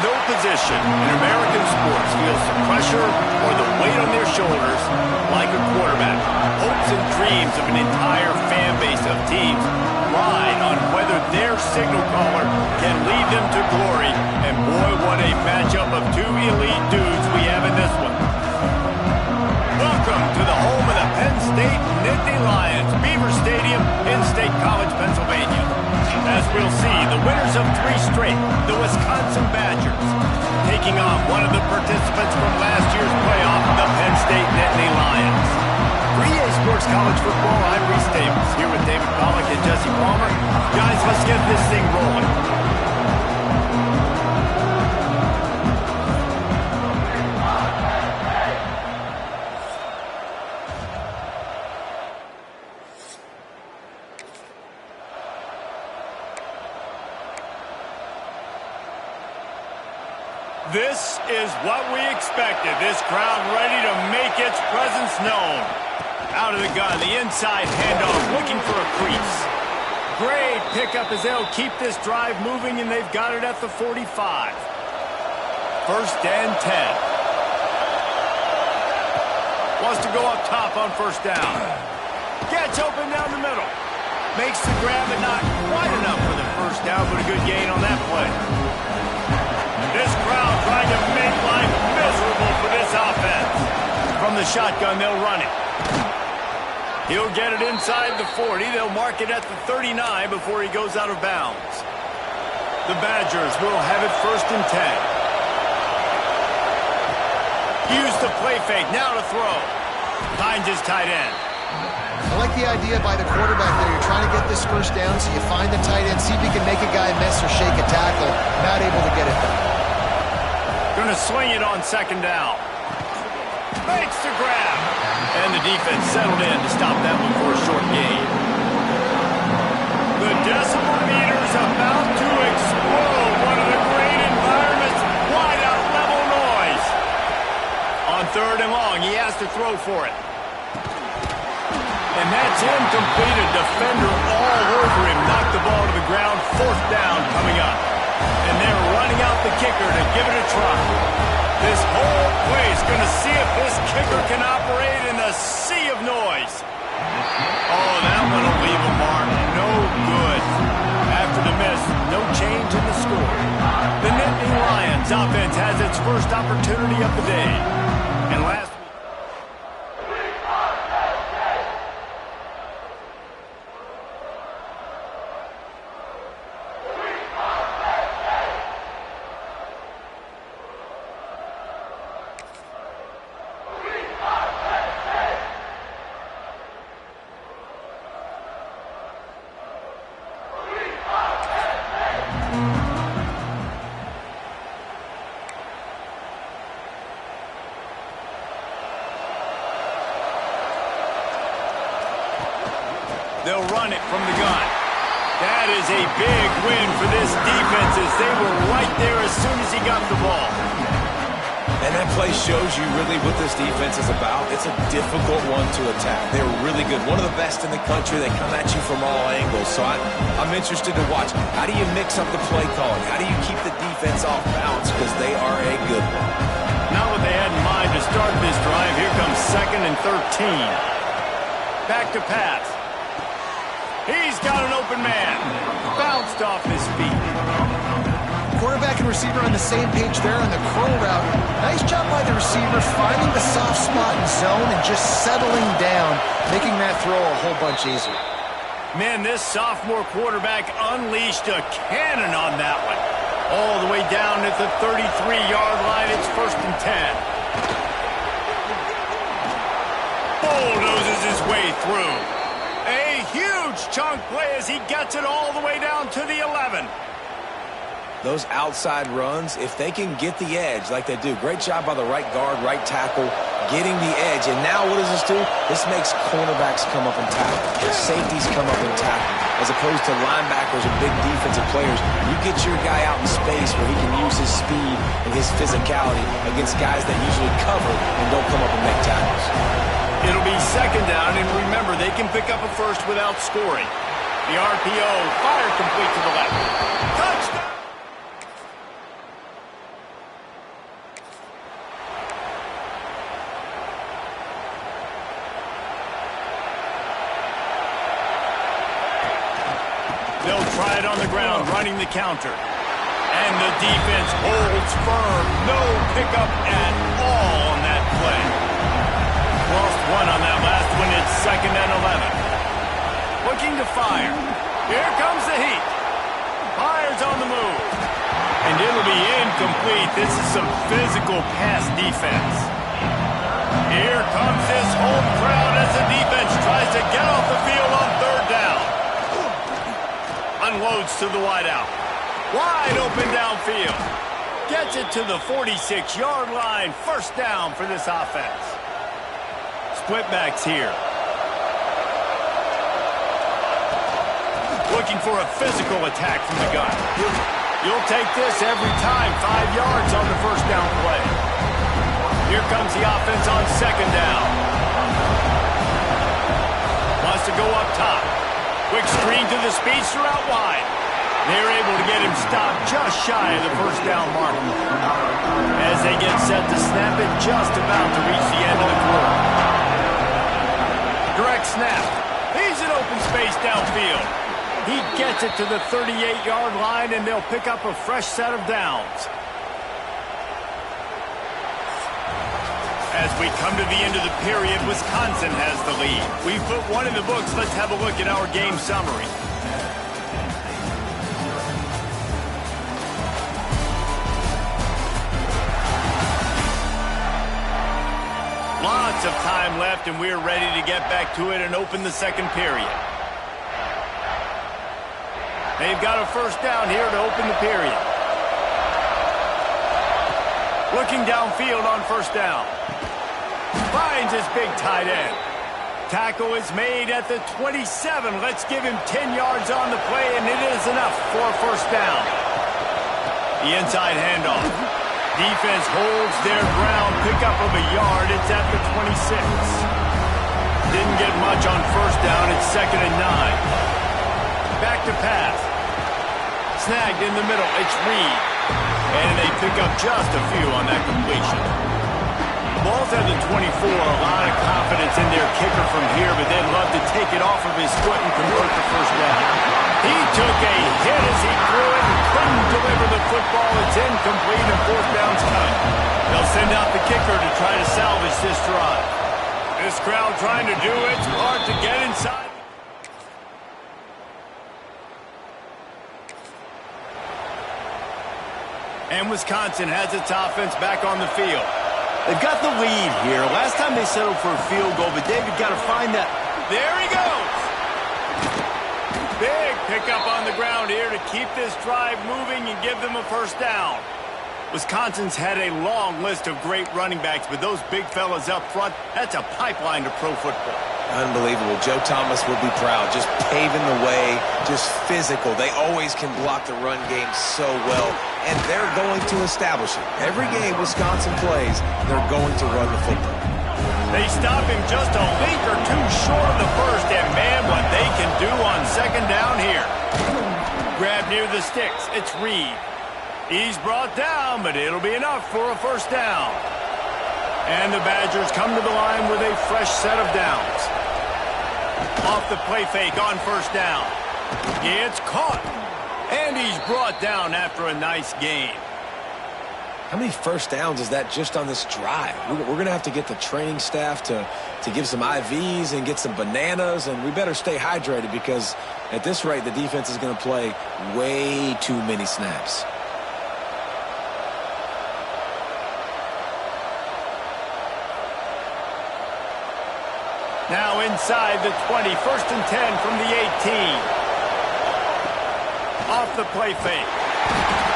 No position in American sports feels the pressure or the weight on their shoulders like a quarterback. Hopes and dreams of an entire fan base of teams ride on whether their signal caller can lead them to glory. And boy, what a matchup of two elite dudes we have in this one. Welcome to the home of the Penn State Nittany Lions, Beaver Stadium in State College, Pennsylvania. As we'll see, the winners of 3 straight, the Wisconsin Badgers, taking on one of the participants from last year's playoff, the Penn State Nittany Lions. For EA Sports College Football, I'm Reese Davis, here with David Pollack and Jesse Palmer. Guys, let's get this thing rolling. This is what we expected. This crowd ready to make its presence known. Out of the gun, the inside handoff, looking for a crease. Great pickup as they'll keep this drive moving, and they've got it at the 45. First and 10. Wants to go up top on first down. Gets open down the middle. Makes the grab, and not quite enough for the first down, but a good gain on that play. This crowd trying to make life miserable for this offense. From the shotgun, they'll run it. He'll get it inside the 40. They'll mark it at the 39 before he goes out of bounds. The Badgers will have it first and 10. Use the play fake. Now to throw. Finds his tight end. I like the idea by the quarterback there. You're trying to get this first down, so you find the tight end, see if you can make a guy miss or shake a tackle. Not able to get it done. Going to swing it on second down. Makes the grab. And the defense settled in to stop that one for a short gain. The decimal meter's about to explode. One of the great environments. Wide out level noise. On third and long, he has to throw for it. And that's incomplete. A defender all over him. Knocked the ball to the ground. Fourth down coming up. And they're running out the kicker to give it a try. This whole place going to see if this kicker can operate in the sea of noise. Oh, that one will leave a mark. No good. After the miss, no change in the score. The Nittany Lions offense has its first opportunity of the day. And last they'll run it from the gun. That is a big win for this defense as they were right there as soon as he got the ball. And that play shows you really what this defense is about. It's a difficult one to attack. They're really good. One of the best in the country. They come at you from all angles. So I'm interested to watch. How do you mix up the play calling? How do you keep the defense off balance? Because they are a good one. Not what they had in mind to start this drive. Here comes 2nd and 13. Back to pass. He's got an open man. Bounced off his feet. Quarterback and receiver on the same page there on the curl route. Nice job by the receiver finding the soft spot in zone and just settling down, making that throw a whole bunch easier. Man, this sophomore quarterback unleashed a cannon on that one. All the way down at the 33-yard line. It's first and 10. Bulldozes his way through. A huge chunk play as he gets it all the way down to the 11. Those outside runs, if they can get the edge like they do, great job by the right guard, right tackle, getting the edge. And now what does this do? This makes cornerbacks come up and tackle. Safeties come up and tackle. As opposed to linebackers and big defensive players, you get your guy out in space where he can use his speed and his physicality against guys that usually cover and don't come up and make tackles. It'll be second down, and remember, they can pick up a first without scoring. The RPO, fire complete to the left. Touchdown! Right on the ground, running the counter. And the defense holds firm. No pickup at all on that play. Lost one on that last one. It's 2nd and 11. Looking to fire. Here comes the heat. Fires on the move. And it'll be incomplete. This is some physical pass defense. Here comes this home crowd as the defense tries to get off the field on 3rd down. Unloads to the wideout. Wide open downfield. Gets it to the 46-yard line. 1st down for this offense. Split backs here. Looking for a physical attack from the gun. You'll take this every time. 5 yards on the 1st down play. Here comes the offense on 2nd down. Wants to go up top. Quick screen to the speedster out wide. They're able to get him stopped just shy of the 1st down mark. As they get set to snap it, just about to reach the end of the quarter. Direct snap. He's in open space downfield. He gets it to the 38-yard line, and they'll pick up a fresh set of downs. As we come to the end of the period, Wisconsin has the lead. We've put one in the books. Let's have a look at our game summary. Lots of time left, and we're ready to get back to it and open the 2nd period. They've got a 1st down here to open the period. Looking downfield on 1st down. Finds his big tight end. Tackle is made at the 27. Let's give him 10 yards on the play, and it is enough for a 1st down. The inside handoff. Defense holds their ground. Pickup of a yard. It's at the 26. Didn't get much on 1st down. It's 2nd and 9. Back to pass. Snagged in the middle. It's Reed. And they pick up just a few on that completion. Ball's at the 24. A lot of confidence in their kicker from here, but they'd love to take it off of his foot and convert the 1st down. He took a hit as he threw it and couldn't deliver the football. It's incomplete and 4th down's coming. They'll send out the kicker to try to salvage this drive. This crowd trying to do its part to get inside. And Wisconsin has its offense back on the field. They've got the lead here. Last time they settled for a field goal, but David got to find that. There he goes. Big pickup on the ground here to keep this drive moving and give them a 1st down. Wisconsin's had a long list of great running backs, but those big fellas up front, that's a pipeline to pro football. Unbelievable. Joe Thomas will be proud. Just paving the way, just physical. They always can block the run game so well, and they're going to establish it. Every game Wisconsin plays, they're going to run the football. They stop him just a link or two short of the 1st, and man, what they can do on 2nd down here. Grab near the sticks. It's Reed. He's brought down, but it'll be enough for a 1st down. And the Badgers come to the line with a fresh set of downs. Off the play fake on 1st down. It's caught. And he's brought down after a nice gain. How many 1st downs is that just on this drive? We're going to have to get the training staff to give some IVs and get some bananas, and we better stay hydrated because at this rate, the defense is going to play way too many snaps. Now inside the 20, 1st and 10 from the 18. Off the play fake.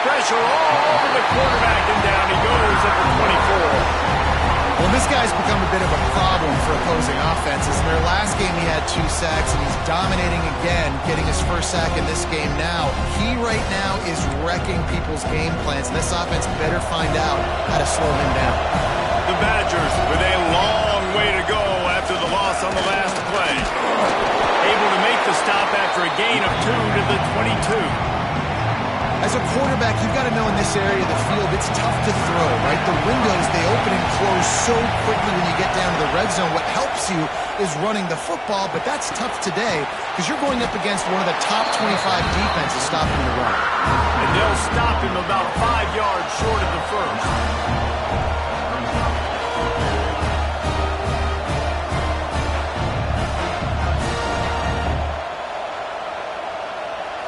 Pressure all over the quarterback, and down he goes at the 24. Well, this guy's become a bit of a problem for opposing offenses. In their last game, he had 2 sacks, and he's dominating again, getting his 1st sack in this game now. He right now is wrecking people's game plans, and this offense better find out how to slow him down. The Badgers with a long way to go after the loss on the last play. Able to make the stop after a gain of 2 to the 22. As a quarterback, you've got to know in this area of the field, it's tough to throw, right? The windows, they open and close so quickly when you get down to the red zone. What helps you is running the football, but that's tough today because you're going up against one of the top 25 defenses stopping the run. And they'll stop him about 5 yards short of the first.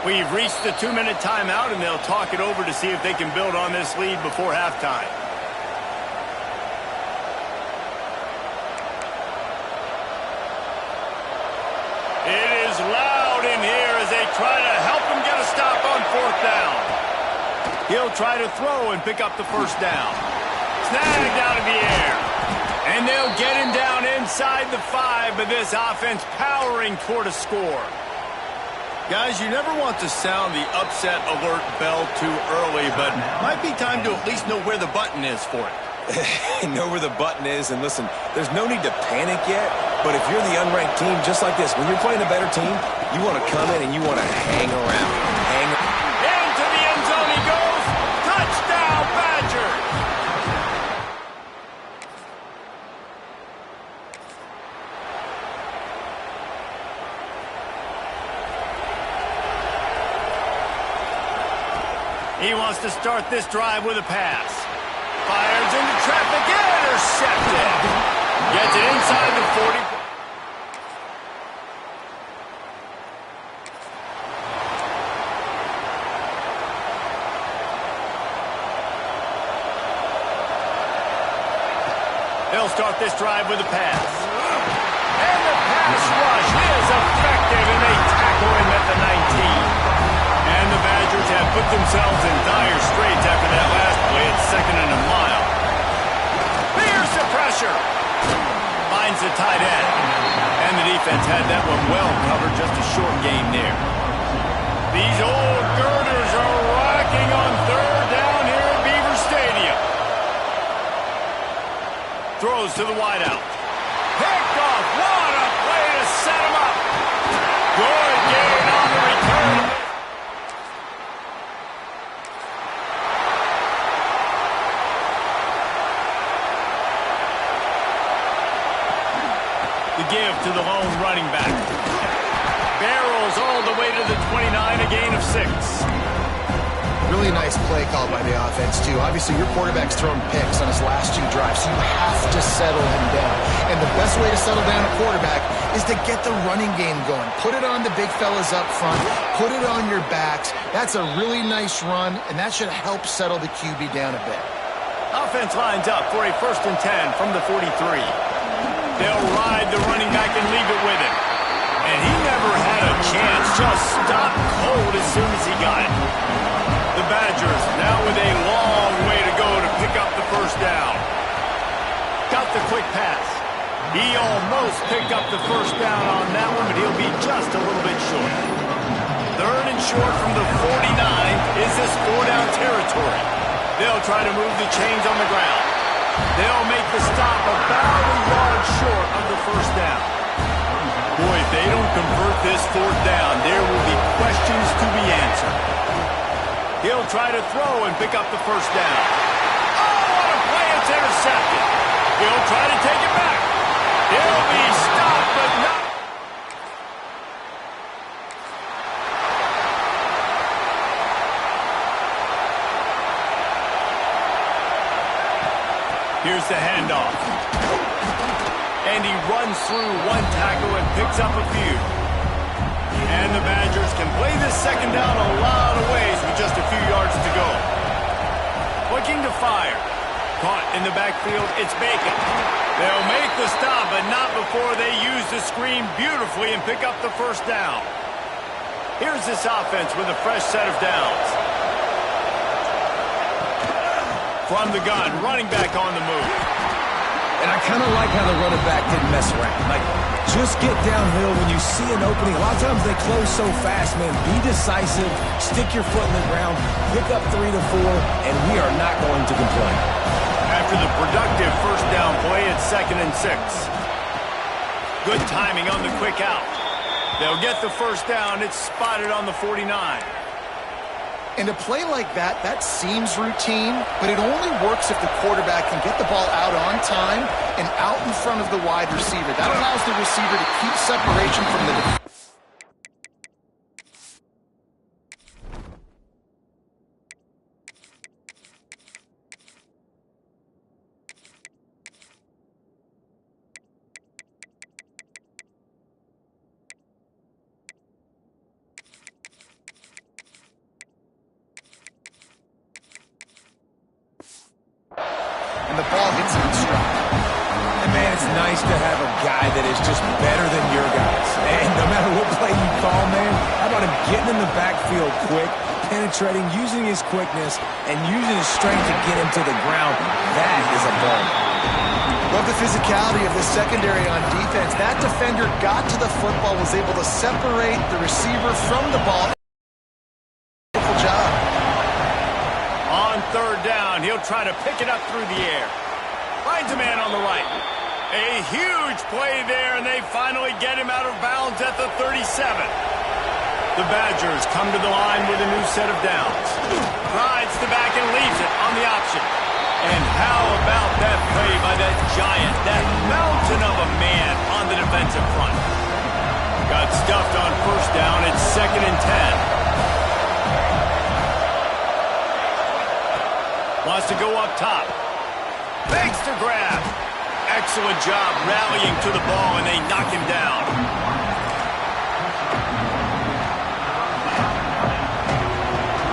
We've reached the 2-minute timeout, and they'll talk it over to see if they can build on this lead before halftime. It is loud in here as they try to help him get a stop on 4th down. He'll try to throw and pick up the first down. Snagged out of the air. And they'll get him down inside the 5, but this offense powering toward a score. Guys, you never want to sound the upset alert bell too early, but might be time to at least know where the button is for it. Know where the button is, and listen, there's no need to panic yet, but if you're the unranked team, just like this, when you're playing a better team, you want to come in and you want to hang around. Into the end zone he goes. Touchdown, Badgers! He wants to start this drive with a pass. Fires into traffic, intercepted. Gets it inside the 40. They'll start this drive with a pass. And the pass rush is effective, and they tackle him at the 19. And the Badgers have put themselves in dire straits after that last play. It's 2nd and a mile. Here's the pressure. Finds the tight end. And the defense had that one well covered. Just a short game there. These old girders are rocking on 3rd down here at Beaver Stadium. Throws to the wideout. Picked off. What a play to set him up. Good gain on the return. Give to the lone running back. Barrels all the way to the 29, a gain of 6. Really nice play call by the offense, too. Obviously, your quarterback's thrown picks on his last 2 drives, so you have to settle him down. And the best way to settle down a quarterback is to get the running game going. Put it on the big fellas up front. Put it on your backs. That's a really nice run, and that should help settle the QB down a bit. Offense lines up for a 1st and 10 from the 43. They'll ride the running back and leave it with him. And he never had a chance. Just stopped cold as soon as he got it. The Badgers now with a long way to go to pick up the first down. Got the quick pass. He almost picked up the first down on that one, but he'll be just a little bit short. 3rd and short from the 49 is this 4-down territory. They'll try to move the chains on the ground. They'll make the stop about a yard short of the first down. Boy, if they don't convert this 4th down, there will be questions to be answered. He'll try to throw and pick up the first down. Oh, what a play! It's intercepted. He'll try to take it back. He'll be stopped, but not. Here's the handoff. And he runs through 1 tackle and picks up a few. And the Badgers can play this 2nd down a lot of ways with just a few yards to go. Looking to fire. Caught in the backfield, it's Bacon. They'll make the stop, but not before they use the screen beautifully and pick up the first down. Here's this offense with a fresh set of downs. From the gun, running back on the move. And I kind of like how the running back didn't mess around. Like, just get downhill when you see an opening. A lot of times they close so fast, man. Be decisive, stick your foot in the ground, pick up 3 to 4, and we are not going to complain. After the productive first down play, it's 2nd and 6. Good timing on the quick out. They'll get the first down. It's spotted on the 49. And a play like that, that seems routine, but it only works if the quarterback can get the ball out on time and out in front of the wide receiver. That allows the receiver to keep separation from the defense. And the ball hits him in stride. And man, it's nice to have a guy that is just better than your guys. And no matter what play you call, man, how about him getting in the backfield quick, penetrating, using his quickness, and using his strength to get him to the ground? That is a ball. Love the physicality of the secondary on defense. That defender got to the football, was able to separate the receiver from the ball. Wonderful job. On third down, he'll try to pick it up through the air. Finds a man on the right. A huge play there, and they finally get him out of bounds at the 37. The Badgers come to the line with a new set of downs. Rides the back and leaves it on the option. And how about that play by that giant, that mountain of a man on the defensive front? Got stuffed on first down. It's 2nd and 10. Wants to go up top. Makes the grab. Excellent job rallying to the ball, and they knock him down.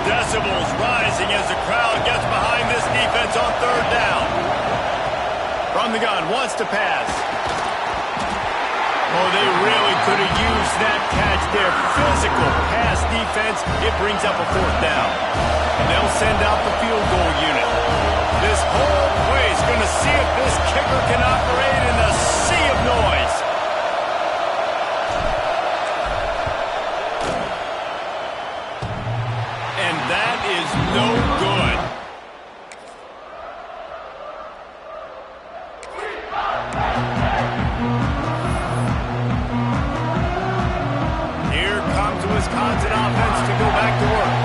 Decibels rising as the crowd gets behind this defense on third down. From the gun, wants to pass. Oh, they really could have used that catch there. Physical pass defense. It brings up a 4th down. And they'll send out the field goal unit. This whole play is going to see if this kicker can operate in a sea of noise. And that is no good. Here comes the Wisconsin offense to go back to work.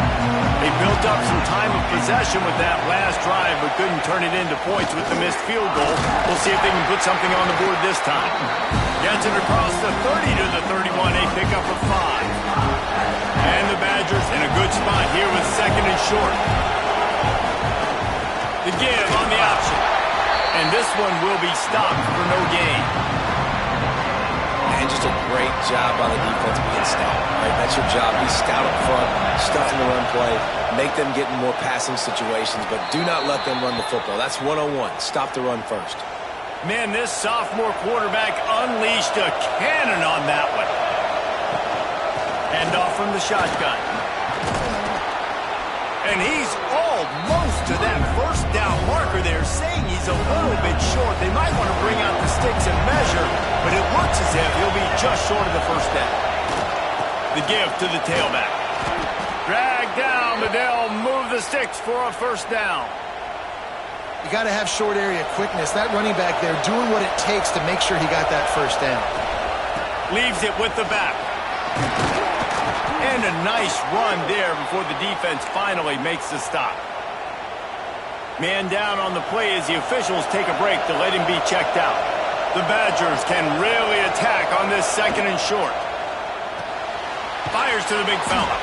They built up some time of possession with that last drive, but couldn't turn it into points with the missed field goal. We'll see if they can put something on the board this time. Gets it across the 30 to the 31, a pickup of 5. And the Badgers in a good spot here with 2nd and short. The give on the option. And this one will be stopped for no gain. And just a great job by the defense being stout. Right? That's your job. Be stout up front, stuff in the run play, make them get in more passing situations, but do not let them run the football. That's 101. Stop the run first. Man, this sophomore quarterback unleashed a cannon on that one. Hand off from the shotgun. And he's almost to that first down marker there, saying he's a little bit short. They might want to bring out the sticks and measure, but it looks as if he'll be just short of the first down. The give to the tailback. Drag down, but they'll move the sticks for a first down. You got to have short area quickness. That running back there doing what it takes to make sure he got that first down. Leaves it with the back. And a nice run there before the defense finally makes the stop. Man down on the play as the officials take a break to let him be checked out. The Badgers can really attack on this 2nd and short. Fires to the big fella.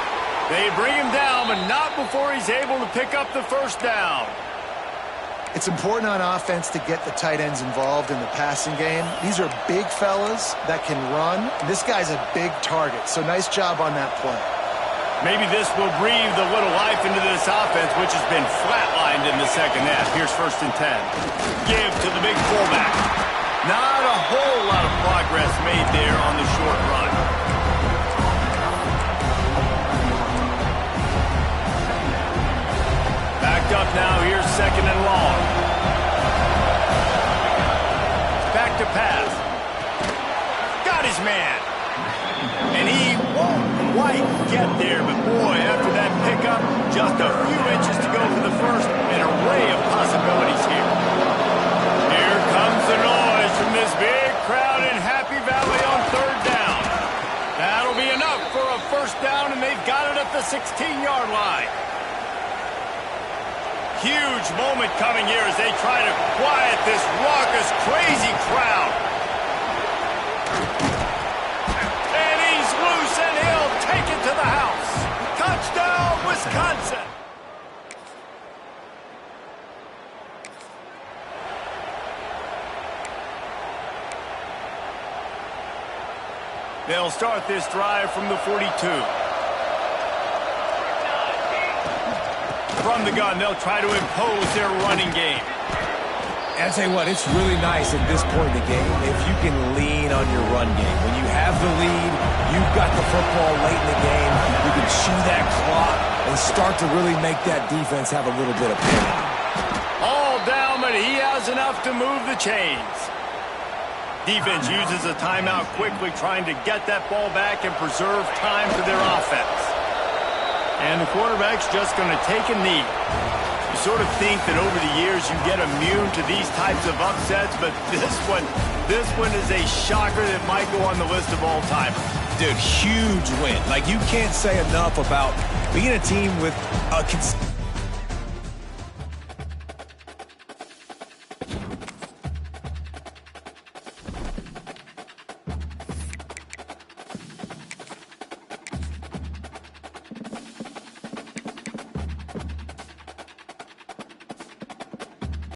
They bring him down, but not before he's able to pick up the first down. It's important on offense to get the tight ends involved in the passing game. These are big fellas that can run. This guy's a big target, so nice job on that play. Maybe this will breathe a little life into this offense, which has been flatlined in the second half. Here's 1st and 10. Give to the big fullback. Not a whole lot of progress made there on the short run. Backed up now, here's 2nd and long. Back to pass. Got his man. And he won't quite get there, but boy, after that pickup, just a few inches to go for the first, an array of possibilities here. Here comes the noise from this big crowd in Happy Valley on third down. That'll be enough for a first down, and they've got it at the 16-yard line. huge moment coming here as they try to quiet this raucous, crazy crowd. And he's loose, and he'll take it to the house. Touchdown, Wisconsin. They'll start this drive from the 42. From the gun, they'll try to impose their running game. And I tell you what, it's really nice at this point in the game if you can lean on your run game. When you have the lead, you've got the football late in the game, you can chew that clock and start to really make that defense have a little bit of pain. All down, but he has enough to move the chains. Defense uses a timeout quickly, trying to get that ball back and preserve time for their offense. And the quarterback's just going to take a knee. You sort of think that over the years you get immune to these types of upsets, but this one is a shocker that might go on the list of all-timers. Dude, huge win. Like, you can't say enough about being a team with a